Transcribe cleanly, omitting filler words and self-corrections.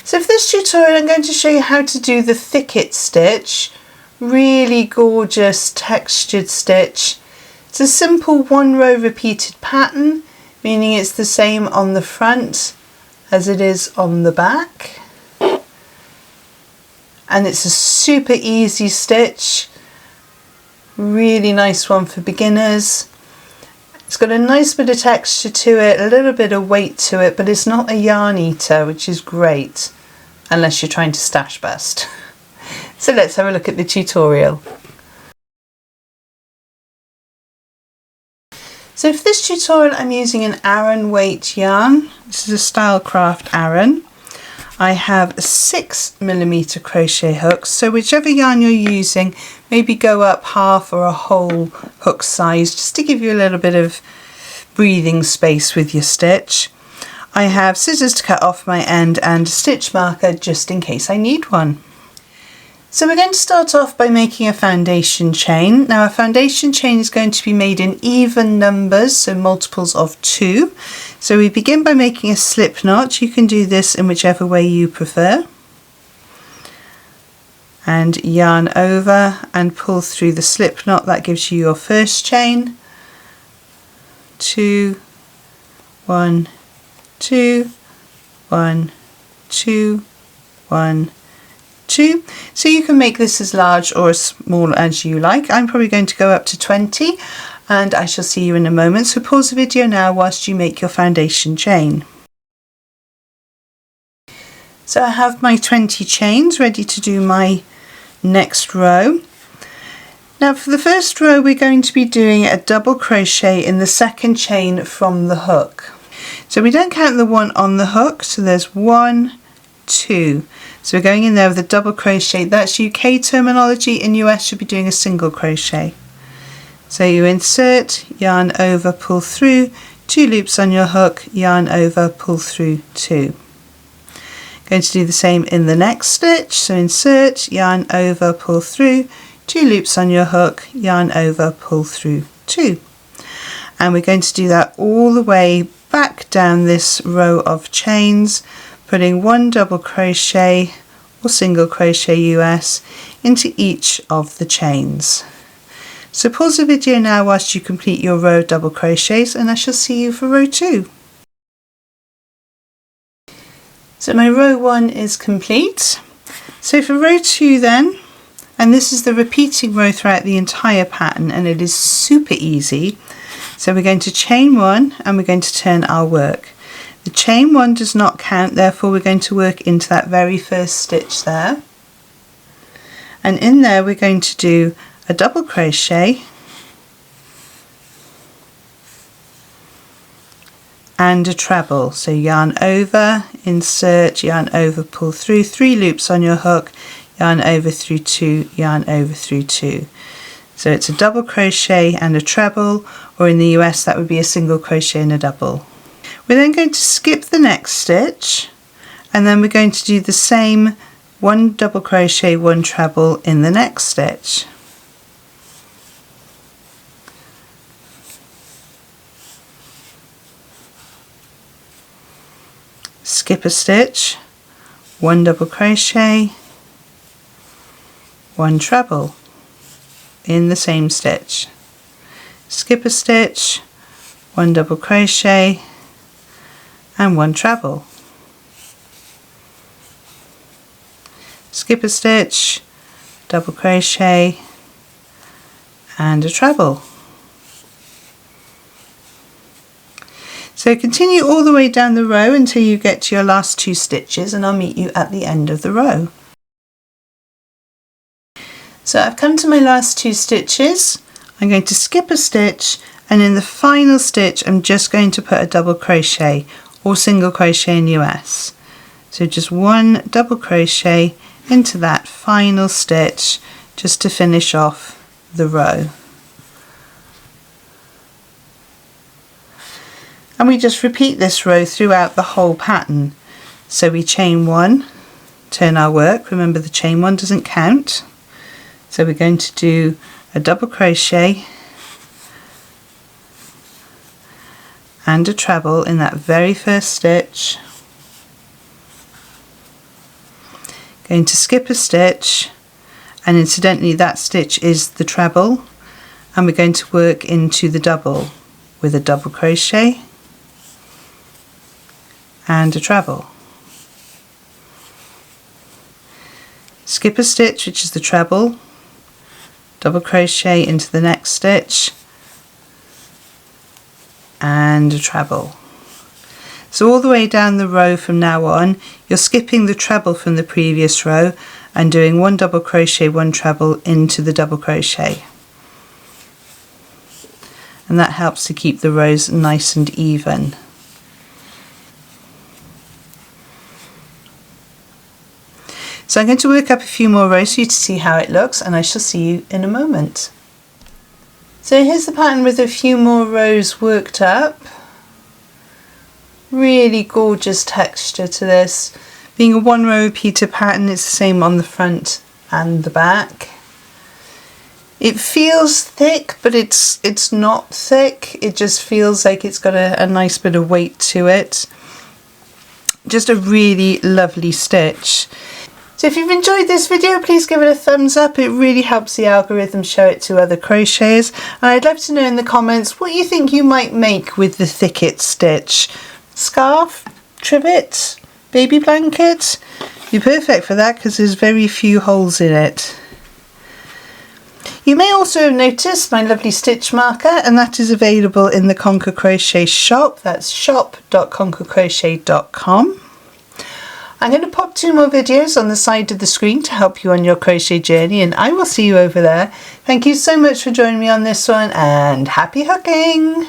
So for this tutorial I'm going to show you how to do the Thicket stitch. Really gorgeous textured stitch. It's a simple 1 row repeated pattern, meaning it's the same on the front as it is on the back. And it's a super easy stitch. Really nice one for beginners. It's got a nice bit of texture to it, a little bit of weight to it, but it's not a yarn eater, which is great, unless you're trying to stash bust. So let's have a look at the tutorial. So for this tutorial I'm using an Aran weight yarn. This is a Stylecraft Aran. I have 6mm crochet hooks, so whichever yarn you're using, maybe go up half or a whole hook size just to give you a little bit of breathing space with your stitch. I have scissors to cut off my end and a stitch marker just in case I need one. So we're going to start off by making a foundation chain. Now a foundation chain is going to be made in even numbers, so multiples of 2. So we begin by making a slip knot. You can do this in whichever way you prefer. And yarn over and pull through the slip knot. That gives you your first chain. 2, 1, 2, 1, 2, 1, 2. So you can make this as large or as small as you like. I'm probably going to go up to 20 and I shall see you in a moment. So pause the video now whilst you make your foundation chain. So I have my 20 chains ready to do my next row. Now for the first row we're going to be doing a double crochet in the second chain from the hook. So we don't count the one on the hook, so there's 1, 2. So we're going in there with a double crochet. That's UK terminology. In US you'll be doing a single crochet. So you insert, yarn over, pull through, 2 loops on your hook, yarn over, pull through 2. Going to do the same in the next stitch. So insert, yarn over, pull through, 2 loops on your hook, yarn over, pull through 2. And we're going to do that all the way back down this row of chains, putting 1 double crochet or single crochet US into each of the chains. So pause the video now whilst you complete your row of double crochets and I shall see you for row 2. So my row 1 is complete. So for row 2 then, and this is the repeating row throughout the entire pattern and it is super easy. So we're going to chain 1 and we're going to turn our work. The chain 1 does not count, therefore we're going to work into that very first stitch there. And in there we're going to do a double crochet and a treble. So yarn over, insert, yarn over, pull through, 3 loops on your hook, yarn over through 2, yarn over through 2. So it's a double crochet and a treble, or in the US that would be a single crochet and a double. We're then going to skip the next stitch and then we're going to do the same 1 double crochet, 1 treble in the next stitch. Skip a stitch, 1 double crochet, 1 treble in the same stitch. Skip a stitch, 1 double crochet and 1 treble. Skip a stitch, double crochet and a treble. So continue all the way down the row until you get to your last 2 stitches and I'll meet you at the end of the row. So I've come to my last 2 stitches. I'm going to skip a stitch and in the final stitch I'm just going to put a double crochet or single crochet in US. So just 1 double crochet into that final stitch just to finish off the row. And we just repeat this row throughout the whole pattern. So we chain 1, turn our work, remember the chain 1 doesn't count. So we're going to do a double crochet and a treble in that very first stitch, Going to skip a stitch, and incidentally that stitch is the treble, and we're going to work into the double with a double crochet and a treble. Skip a stitch, which is the treble, double crochet into the next stitch and a treble. So all the way down the row from now on, you're skipping the treble from the previous row and doing one double crochet, one treble into the double crochet. And that helps to keep the rows nice and even. So I'm going to work up a few more rows for you to see how it looks, and I shall see you in a moment. So here's the pattern with a few more rows worked up. Really gorgeous texture to this. Being a one row repeater pattern, it's the same on the front and the back. It feels thick, but it's not thick. It just feels like it's got a nice bit of weight to it. Just a really lovely stitch. So if you've enjoyed this video, please give it a thumbs up. It really helps the algorithm show it to other crocheters. And I'd love to know in the comments what you think you might make with the Thicket stitch. Scarf, trivet, baby blanket. You're perfect for that because there's very few holes in it. You may also have noticed my lovely stitch marker, and that is available in the Conquer Crochet shop. That's shop.conquercrochet.com. I'm going to pop 2 more videos on the side of the screen to help you on your crochet journey, and I will see you over there. Thank you so much for joining me on this one, and happy hooking!